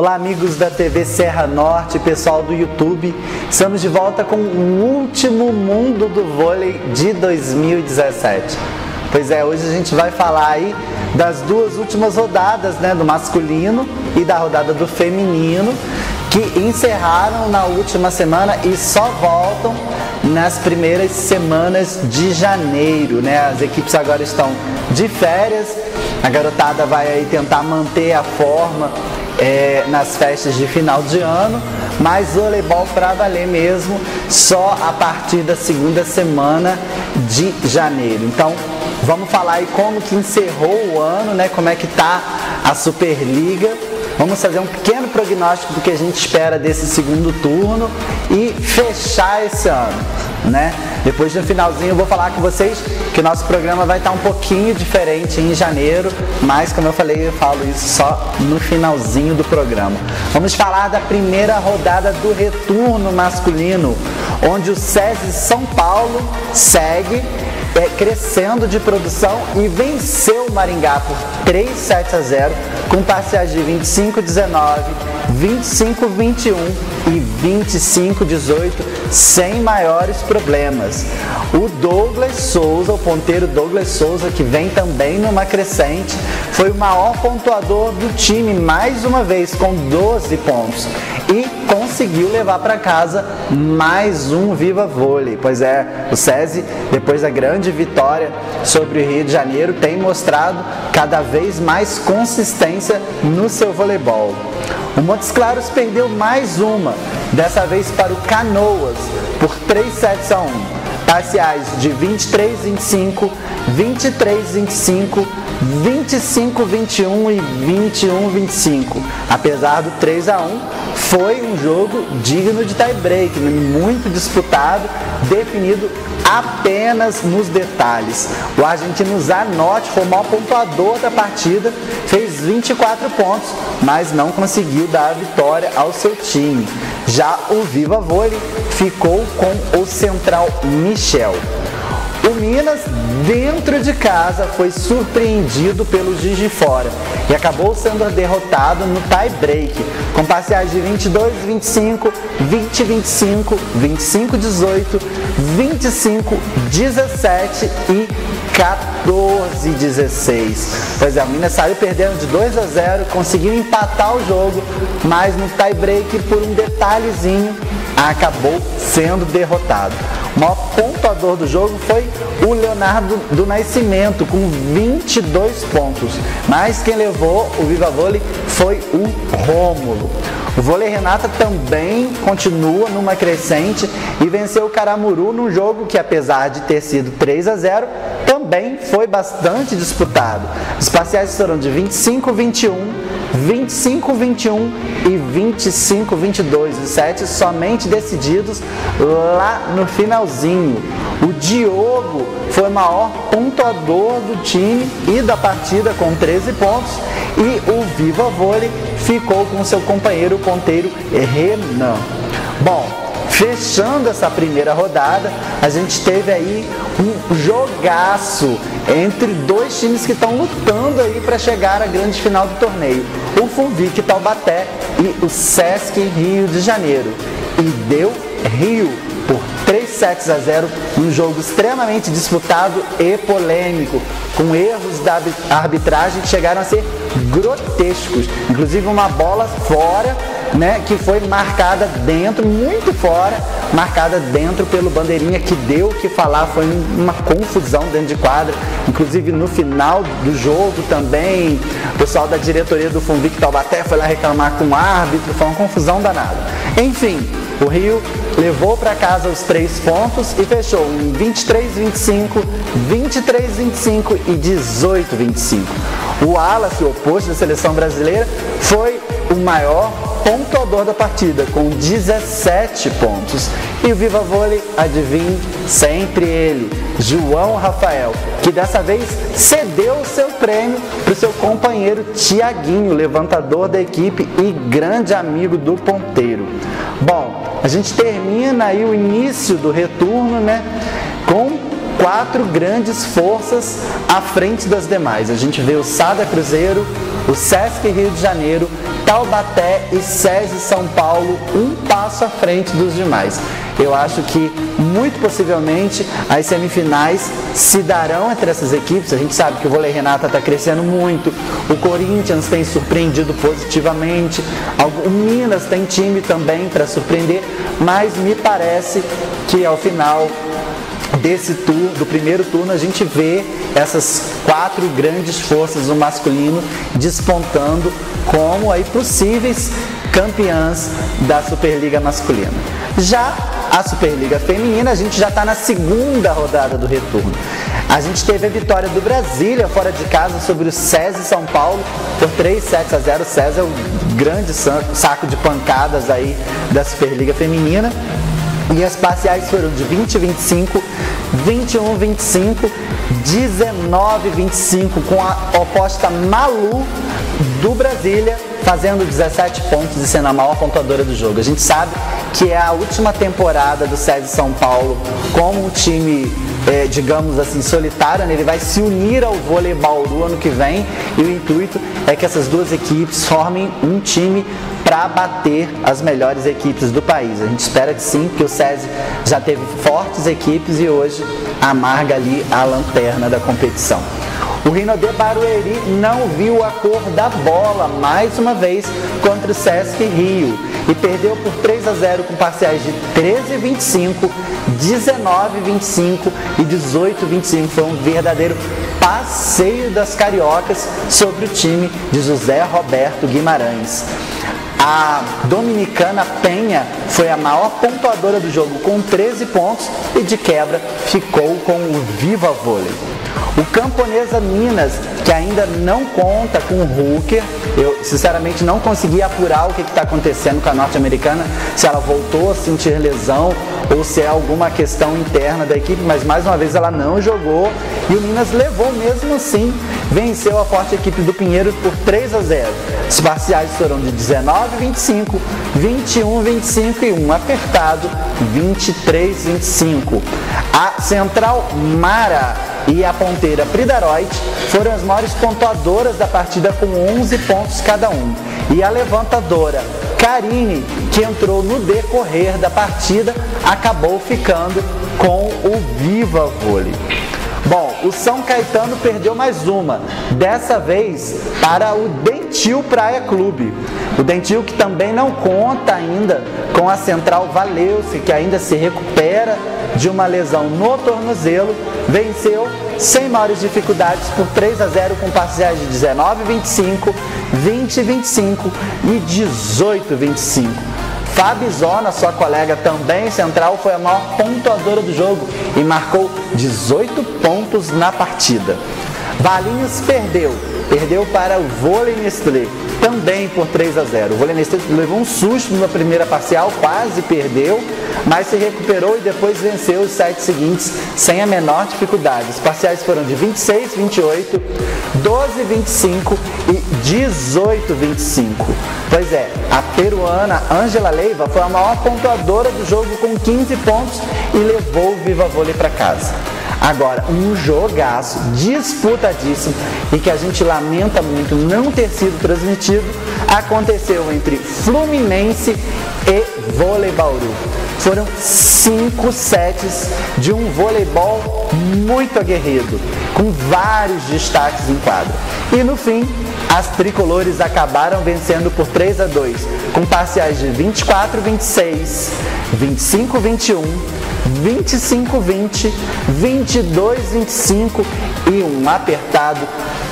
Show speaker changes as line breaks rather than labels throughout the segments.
Olá, amigos da TV Serra Norte, pessoal do YouTube. Estamos de volta com o último Mundo do Vôlei de 2017. Pois é, hoje a gente vai falar aí das duas últimas rodadas, né, do masculino e da rodada do feminino, que encerraram na última semana e só voltam nas primeiras semanas de janeiro, né? As equipes agora estão de férias, a garotada vai aí tentar manter a forma nas festas de final de ano, mas o voleibol para valer mesmo só a partir da segunda semana de janeiro. Então, vamos falar aí como que encerrou o ano, né? Como é que tá a Superliga. Vamos fazer um pequeno prognóstico do que a gente espera desse segundo turno e fechar esse ano, né? Depois no finalzinho eu vou falar com vocês que o nosso programa vai estar um pouquinho diferente em janeiro, mas como eu falei, eu falo isso só no finalzinho do programa. Vamos falar da primeira rodada do retorno masculino, onde o SESI São Paulo segue crescendo de produção e venceu o Maringá por 3-7-0 com parciais de 25-19, 25-21 e 25-18 sem maiores problemas. O Douglas Souza, o ponteiro Douglas Souza, que vem também numa crescente, foi o maior pontuador do time mais uma vez com 12 pontos e conseguiu levar para casa mais um Viva Vôlei. Pois é, o SESI, depois da grande vitória sobre o Rio de Janeiro, tem mostrado cada vez mais consistência no seu voleibol. O Montes Claros perdeu mais uma, dessa vez para o Canoas, por 3-7-1. Parciais de 23-25, 23-25, 25-21 e 21-25. Apesar do 3-1, foi um jogo digno de tie-break, muito disputado, definido apenas nos detalhes. O argentino Zanotti foi o maior pontuador da partida, fez 24 pontos, mas não conseguiu dar a vitória ao seu time. Já o Viva Vôlei ficou com o central Michel. O Minas, dentro de casa, foi surpreendido pelo Juiz de Fora e acabou sendo derrotado no tie-break, com parciais de 22-25, 20-25, 25-18, 25-17 e 14-16. Pois é, o Minas saiu perdendo de 2-0, conseguiu empatar o jogo, mas no tie-break, por um detalhezinho, acabou sendo derrotado. O maior pontuador do jogo foi o Leonardo do Nascimento, com 22 pontos. Mas quem levou o Viva Vôlei foi o Rômulo. O Vôlei Renata também continua numa crescente e venceu o Caramuru num jogo que, apesar de ter sido 3-0, também foi bastante disputado. Os parciais foram de 25-21, 25-21 e 25-22, os sets somente decididos lá no finalzinho. O Diogo foi o maior pontuador do time e da partida com 13 pontos e o Viva Vôlei ficou com seu companheiro o ponteiro Renan. Bom, fechando essa primeira rodada, a gente teve aí um jogaço entre dois times que estão lutando aí para chegar à grande final do torneio. O Funvic Taubaté e o Sesc Rio de Janeiro. E deu Rio por 3-7-0, um jogo extremamente disputado e polêmico, com erros da arbitragem que chegaram a ser grotescos. Inclusive uma bola fora, né, que foi marcada dentro, muito fora, marcada dentro pelo bandeirinha, que deu o que falar, foi uma confusão dentro de quadra. Inclusive no final do jogo também, o pessoal da diretoria do Funvic Taubaté foi lá reclamar com o árbitro, foi uma confusão danada. Enfim, o Rio levou para casa os 3 pontos e fechou em 23-25, 23-25 e 18-25. O Wallace, o oposto da seleção brasileira, foi o maior pontuador da partida, com 17 pontos. E o Viva Vôlei, adivinhe, sempre ele, João Rafael, que dessa vez cedeu o seu prêmio para o seu companheiro Tiaguinho, levantador da equipe e grande amigo do ponteiro. Bom, a gente termina aí o início do retorno, né, com 4 grandes forças à frente das demais. A gente vê o Sada Cruzeiro, o Sesc Rio de Janeiro, Taubaté e SESI São Paulo um passo à frente dos demais. Eu acho que, muito possivelmente, as semifinais se darão entre essas equipes. A gente sabe que o Vôlei Renata está crescendo muito, o Corinthians tem surpreendido positivamente, o Minas tem time também para surpreender, mas me parece que ao final do primeiro turno, a gente vê essas 4 grandes forças do masculino despontando como aí possíveis campeãs da Superliga masculina. Já a Superliga feminina, a gente já está na segunda rodada do retorno. A gente teve a vitória do Brasília fora de casa sobre o SESI São Paulo por 3-7-0. O SESI é o grande saco de pancadas aí da Superliga feminina. E as parciais foram de 20-25, 21-25, 19-25, com a oposta Malu do Brasília fazendo 17 pontos e sendo a maior pontuadora do jogo. A gente sabe que é a última temporada do SESI São Paulo como um time, digamos assim, solitário, né? Ele vai se unir ao Vôlei Bauru ano que vem e o intuito é que essas duas equipes formem um time para bater as melhores equipes do país. A gente espera que sim, porque o SESI já teve fortes equipes e hoje amarga ali a lanterna da competição. O Rino de Barueri não viu a cor da bola mais uma vez contra o Sesc Rio e perdeu por 3-0 com parciais de 13-25, 19-25 e 18-25. Foi um verdadeiro passeio das cariocas sobre o time de José Roberto Guimarães. A dominicana Penha foi a maior pontuadora do jogo com 13 pontos e de quebra ficou com o Viva Vôlei. O Camponesa Minas, que ainda não conta com o hooker, eu sinceramente não consegui apurar o que está acontecendo com a norte-americana, se ela voltou a sentir lesão ou se é alguma questão interna da equipe, mas mais uma vez ela não jogou e o Minas levou mesmo assim, venceu a forte equipe do Pinheiros por 3-0. Os parciais foram de 19-25, 21-25 e um apertado 23-25. A Central Mara e a ponteira Pridaroit foram as maiores pontuadoras da partida com 11 pontos cada um. E a levantadora Karine, que entrou no decorrer da partida, acabou ficando com o Viva Vôlei. Bom, o São Caetano perdeu mais uma, dessa vez para o Dentil Praia Clube. O Dentil, que também não conta ainda com a Central Valeu-se, que ainda se recupera de uma lesão no tornozelo, venceu sem maiores dificuldades por 3-0 com parciais de 19-25, 20-25 e 18-25. Fabizona, sua colega também central, foi a maior pontuadora do jogo e marcou 18 pontos na partida. Valinhos perdeu para o Vôlei Nestlé, também por 3-0. O Vôlei Nestlé levou um susto na primeira parcial, quase perdeu, mas se recuperou e depois venceu os 7 seguintes sem a menor dificuldade. Os parciais foram de 26-28, 12-25 e 18-25. Pois é, a peruana Ângela Leiva foi a maior pontuadora do jogo com 15 pontos e levou o Viva Vôlei para casa. Agora, um jogaço disputadíssimo e que a gente lamenta muito não ter sido transmitido, aconteceu entre Fluminense e Vôlei Bauru. Foram 5 sets de um voleibol muito aguerrido, com vários destaques em quadra. E no fim, as tricolores acabaram vencendo por 3-2, com parciais de 24-26, 25-21, 25-20, 22-25 e um apertado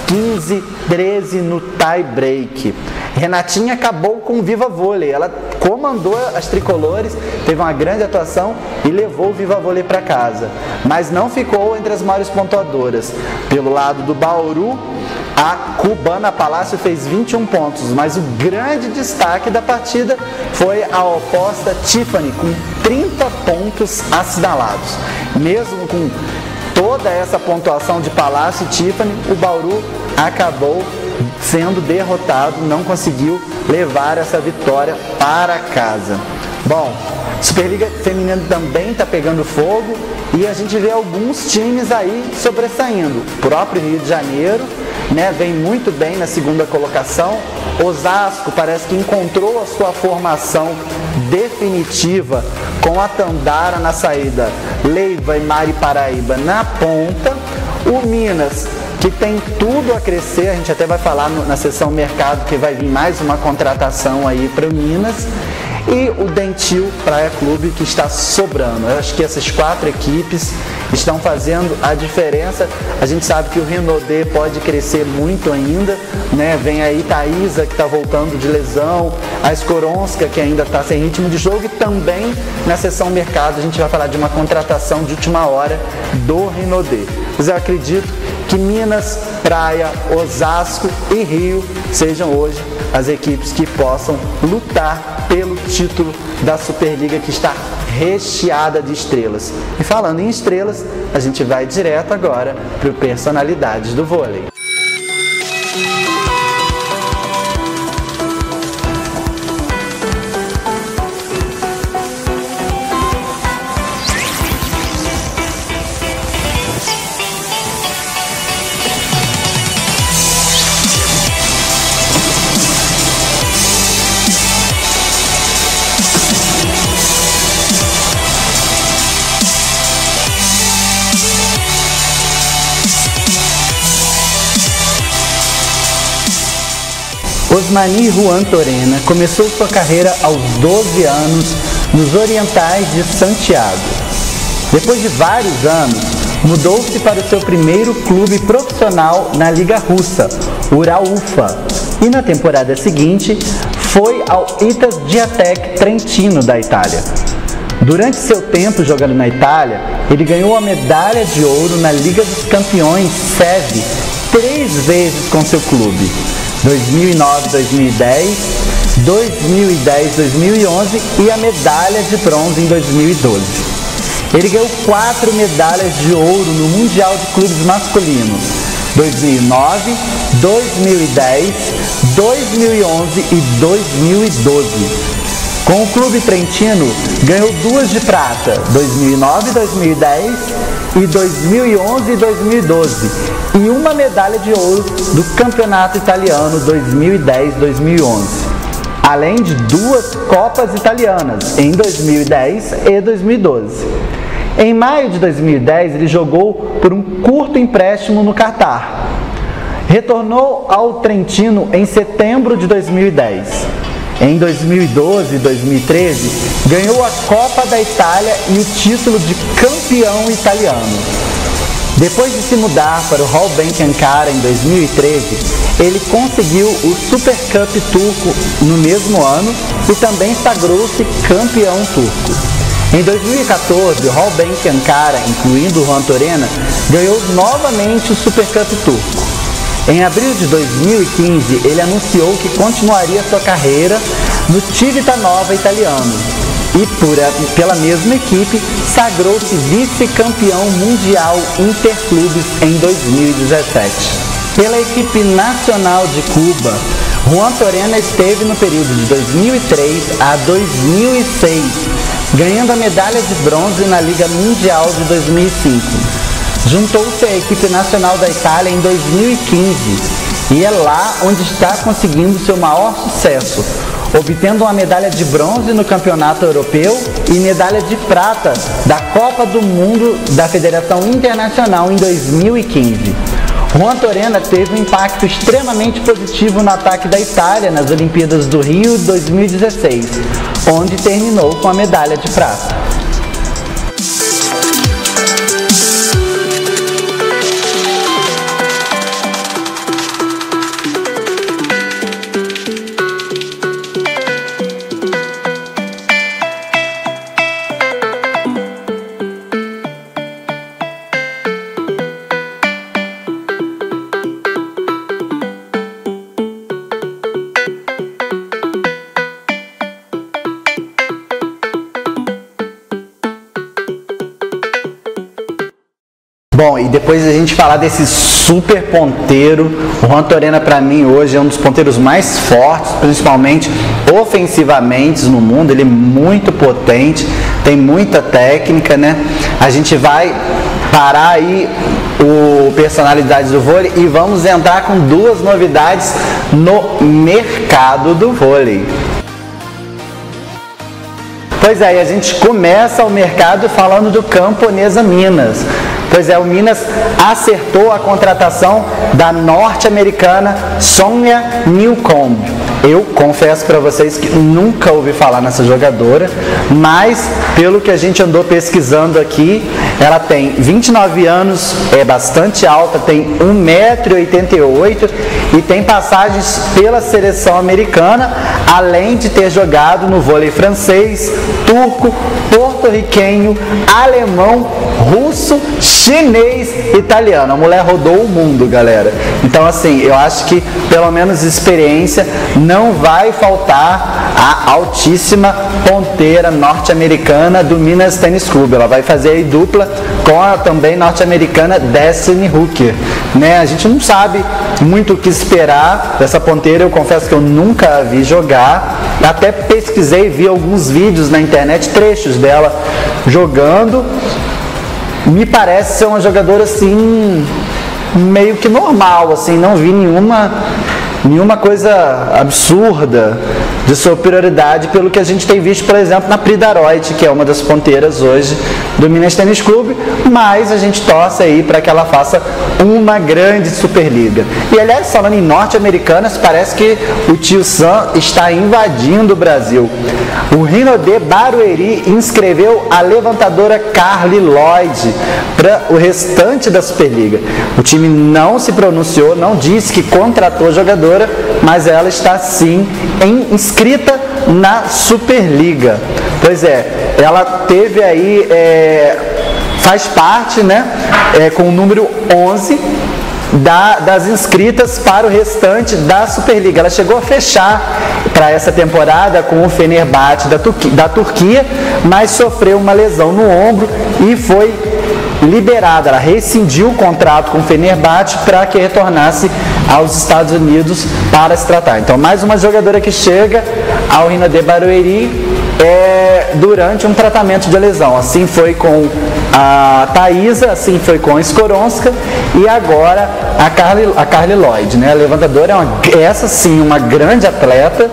15-13 no tie break. Renatinha acabou com o Viva Vôlei, ela comandou as tricolores, teve uma grande atuação e levou o Viva Vôlei para casa, mas não ficou entre as maiores pontuadoras. Pelo lado do Bauru, a cubana Palácio fez 21 pontos, mas o grande destaque da partida foi a oposta Tiffany, com 30 pontos assinalados. Mesmo com toda essa pontuação de Palácio e Tiffany, o Bauru acabou sendo derrotado, não conseguiu levar essa vitória para casa. Bom, Superliga Feminina também está pegando fogo e a gente vê alguns times aí sobressaindo. O próprio Rio de Janeiro, né, vem muito bem na segunda colocação. Osasco parece que encontrou a sua formação definitiva com a Tandara na saída, Leiva e Mari Paraíba na ponta. O Minas, que tem tudo a crescer, a gente até vai falar na sessão mercado que vai vir mais uma contratação aí para o Minas. E o Dentil Praia Clube, que está sobrando. Eu acho que essas 4 equipes estão fazendo a diferença. A gente sabe que o Renaudet pode crescer muito ainda, né? Vem aí Thaísa, que está voltando de lesão, a Skoronska, que ainda está sem ritmo de jogo, e também na sessão mercado a gente vai falar de uma contratação de última hora do Renaudet. Mas eu acredito que Minas, Praia, Osasco e Rio sejam hoje as equipes que possam lutar pelo título da Superliga, que está recheada de estrelas. E falando em estrelas, a gente vai direto agora para o Personalidades do Vôlei. Osmani Juan Torena começou sua carreira aos 12 anos nos Orientais de Santiago. Depois de vários anos, mudou-se para o seu primeiro clube profissional na Liga Russa, Ural-Ufa, e na temporada seguinte foi ao Itas Giatec Trentino da Itália. Durante seu tempo jogando na Itália, ele ganhou a medalha de ouro na Liga dos Campeões SEV 3 vezes com seu clube. 2009-2010, 2010-2011 e a medalha de bronze em 2012. Ele ganhou 4 medalhas de ouro no Mundial de Clubes Masculino, 2009, 2010, 2011 e 2012. Com o clube trentino, ganhou 2 de prata, 2009 e 2010 e 2011 e 2012, e uma medalha de ouro do Campeonato Italiano 2010-2011, além de 2 Copas Italianas em 2010 e 2012. Em maio de 2010, ele jogou por um curto empréstimo no Catar. Retornou ao Trentino em setembro de 2010. Em 2012 e 2013, ganhou a Copa da Itália e o título de campeão italiano. Depois de se mudar para o Holbenk Ankara em 2013, ele conseguiu o Super Cup turco no mesmo ano e também sagrou-se campeão turco. Em 2014, o Holbenk Ankara, incluindo o Juan Torena, ganhou novamente o Super Cup turco. Em abril de 2015, ele anunciou que continuaria sua carreira no Civitanova italiano e, pela mesma equipe, sagrou-se vice-campeão mundial interclubes em 2017. Pela equipe nacional de Cuba, Juan Torena esteve no período de 2003 a 2006, ganhando a medalha de bronze na Liga Mundial de 2005. Juntou-se à equipe nacional da Itália em 2015 e é lá onde está conseguindo seu maior sucesso, obtendo uma medalha de bronze no Campeonato Europeu e medalha de prata da Copa do Mundo da Federação Internacional em 2015. Juan Torena teve um impacto extremamente positivo no ataque da Itália nas Olimpíadas do Rio 2016, onde terminou com a medalha de prata. Bom, e depois a gente falar desse super ponteiro, o Juan Torena para mim hoje é um dos ponteiros mais fortes, principalmente ofensivamente no mundo, ele é muito potente, tem muita técnica, né? A gente vai parar aí o personalidades do vôlei e vamos entrar com duas novidades no mercado do vôlei. Pois é, e a gente começa o mercado falando do Camponesa Minas. Pois é, o Minas acertou a contratação da norte-americana Sonia Newcomb. Eu confesso para vocês que nunca ouvi falar nessa jogadora, mas pelo que a gente andou pesquisando aqui, ela tem 29 anos, é bastante alta, tem 1,88 m e tem passagens pela seleção americana, além de ter jogado no vôlei francês, turco, porto-riquenho, alemão, russo, chinês, italiano. A mulher rodou o mundo, galera. Então, assim, eu acho que pelo menos experiência não vai faltar a altíssima ponteira norte-americana do Minas Tênis Clube. Ela vai fazer aí dupla com a também norte-americana Destiny Hooker, né? A gente não sabe muito o que esperar dessa ponteira. Eu confesso que eu nunca a vi jogar. Até pesquisei, vi alguns vídeos na internet, trechos dela jogando. Me parece ser uma jogadora assim, meio que normal, assim, não vi nenhuma coisa absurda de superioridade pelo que a gente tem visto, por exemplo, na Pridaroit, que é uma das ponteiras hoje do Minas Tênis Clube, mas a gente torce aí para que ela faça uma grande Superliga. E aliás, falando em norte-americanas, parece que o tio Sam está invadindo o Brasil. O Rinode Barueri inscreveu a levantadora Carly Lloyd para o restante da Superliga. O time não se pronunciou, não disse que contratou a jogadora, mas ela está sim inscrita na Superliga. Pois é, ela teve aí, faz parte, né, com o número 11 das inscritas para o restante da Superliga. Ela chegou a fechar para essa temporada com o Fenerbahçe da Turquia, mas sofreu uma lesão no ombro e foi liberada. Ela rescindiu o contrato com o Fenerbahçe para que retornasse aos Estados Unidos para se tratar. Então, mais uma jogadora que chega ao Rinode Barueri durante um tratamento de lesão. Assim foi com a Thaisa, assim foi com a Skoronska e agora a Carly Lloyd, né? A levantadora essa sim, uma grande atleta,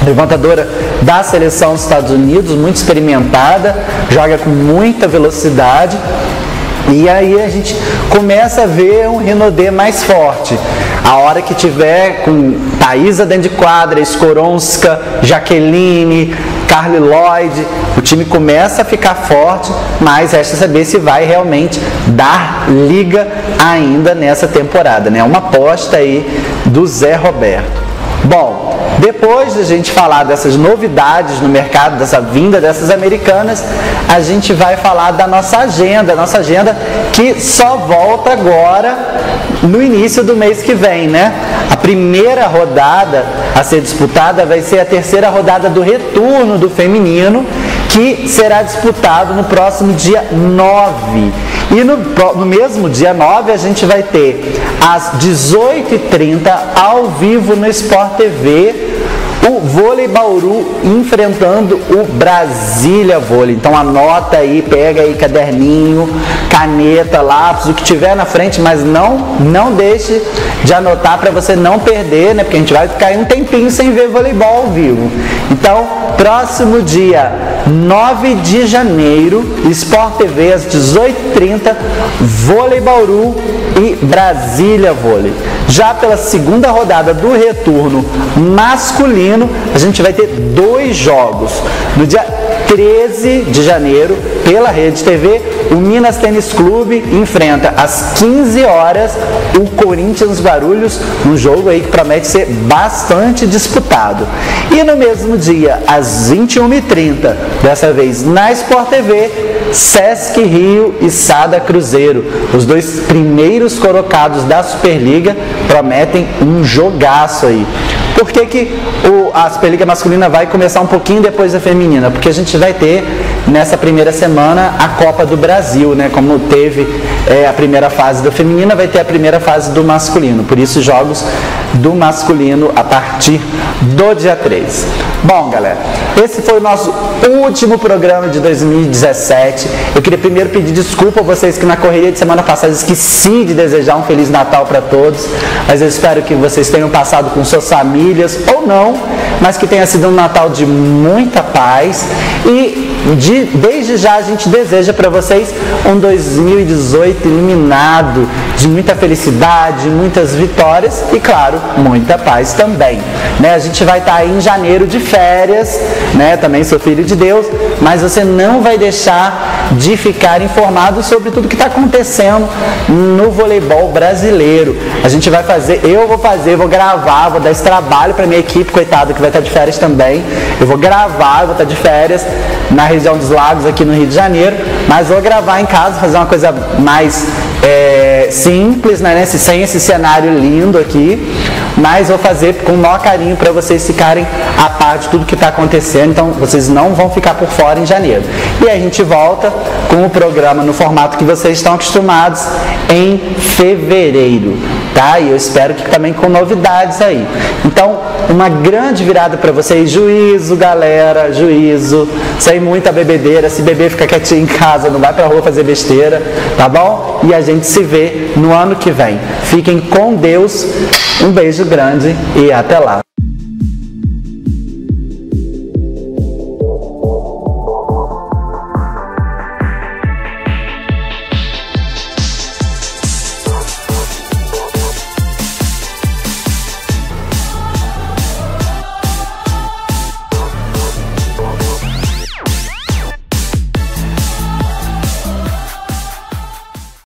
levantadora da seleção dos Estados Unidos, muito experimentada, joga com muita velocidade. E aí a gente começa a ver um Rinode mais forte. A hora que tiver com Thaisa dentro de quadra, Skoronska, Jaqueline, Carly Lloyd, o time começa a ficar forte, mas resta saber se vai realmente dar liga ainda nessa temporada, né? Uma aposta aí do Zé Roberto. Bom, depois de a gente falar dessas novidades no mercado, dessa vinda dessas americanas, a gente vai falar da nossa agenda que só volta agora no início do mês que vem, né? A primeira rodada a ser disputada vai ser a terceira rodada do retorno do feminino, que será disputado no próximo dia 9. E no mesmo dia 9 a gente vai ter às 18h30 ao vivo no Sport TV o Vôlei Bauru enfrentando o Brasília Vôlei. Então anota aí, pega aí caderninho, caneta, lápis, o que tiver na frente, mas não deixe de anotar para você não perder, né? Porque a gente vai ficar aí um tempinho sem ver voleibol ao vivo. Então, próximo dia 9 de janeiro, Sport TV às 18h30, Vôlei Bauru e Brasília Vôlei. Já pela segunda rodada do retorno masculino, a gente vai ter 2 jogos. No dia 13 de janeiro, pela Rede TV, o Minas Tênis Clube enfrenta às 15 horas o Corinthians Guarulhos, um jogo aí que promete ser bastante disputado. E no mesmo dia, às 21h30, dessa vez na Sport TV, Sesc Rio e Sada Cruzeiro. Os 2 primeiros colocados da Superliga prometem um jogaço aí. Por que a Superliga masculina vai começar um pouquinho depois da feminina? Porque a gente vai ter nessa primeira semana a Copa do Brasil, né? Como teve a primeira fase do feminino, vai ter a primeira fase do masculino. Por isso, jogos do masculino a partir do dia 3. Bom, galera, esse foi o nosso último programa de 2017. Eu queria primeiro pedir desculpa a vocês que na correria de semana passada esqueci de desejar um Feliz Natal para todos, mas eu espero que vocês tenham passado com suas famílias ou não, mas que tenha sido um Natal de muita paz e desde já a gente deseja para vocês um 2018 iluminado de muita felicidade, muitas vitórias e, claro, muita paz também. Né? A gente vai estar aí em janeiro de férias, né? Também sou filho de Deus, mas você não vai deixar de ficar informado sobre tudo que está acontecendo no voleibol brasileiro. A gente vai fazer, vou gravar, vou dar esse trabalho para minha equipe, coitada, que vai estar de férias também. Eu vou gravar, vou estar de férias na região dos lagos aqui no Rio de Janeiro, mas vou gravar em casa, fazer uma coisa mais simples, né? Sem esse cenário lindo aqui, mas vou fazer com o maior carinho para vocês ficarem a par de tudo que está acontecendo, então vocês não vão ficar por fora em janeiro. E a gente volta com o programa no formato que vocês estão acostumados em fevereiro, tá? E eu espero que também com novidades aí. Então, uma grande virada para vocês, juízo, galera, juízo, sem muita bebedeira, se beber fica quietinho em casa, não vai pra rua fazer besteira, tá bom? E a gente se vê no ano que vem. Fiquem com Deus, um beijo grande e até lá.